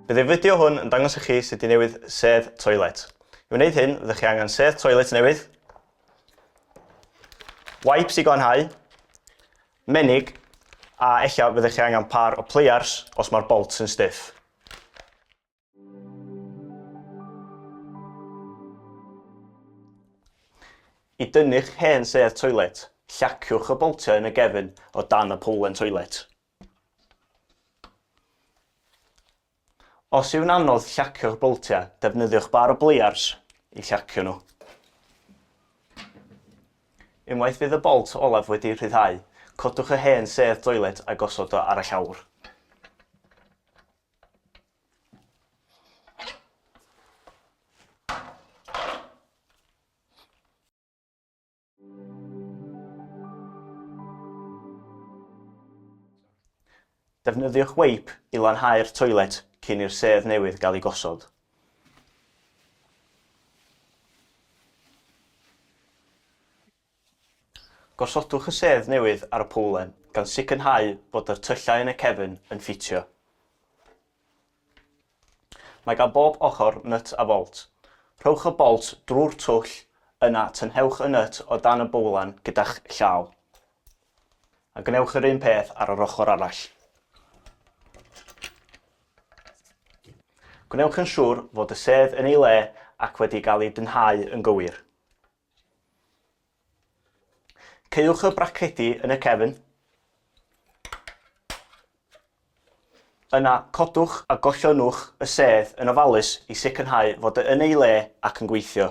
Bydd y fideo hwn yn dangos i chi sut i newid sedd toilet. I wneud hyn, fyddwch chi angen sedd toilet newydd, wipes i glanhau, menig, a ella fyddwch chi angen par o pliers os mae'r bolts yn stiff. I dynnu'ch hen sedd toilet, llaciwch y boltiau yn y gefn o dan y pwlen toilet. Os yw'n anodd llacio'r boltiau, defnyddiwch bar o pliers i llacio nhw. Unwaith fydd y bolt olaf wedi rhyddhau, codwch y hen sedd toilet a gosod o ar y llawr. Defnyddiwch weip i lanhau'r toilet cyn i'r sedd newydd gael ei gosod. Gosodwch y sedd newydd ar y pwlen gan sicrhau bod yr tyllau yn y cefn yn ffitio. Mae gan bob ochr nut a bolt. Rhowch y bolt drwy'r twll, yna tynhewch y nut o dan y bowlan gyda'ch llaw. A gwnewch yr un peth ar yr ochr arall. Gwnewch yn siŵr fod y sedd yn ei le ac wedi cael ei dynhau yn gywir. Ceuwch y bracedi yn y cefn. Yna codwch a gollonwch y sedd yn ofalus i sicrhau fod yn ei le ac yn gweithio.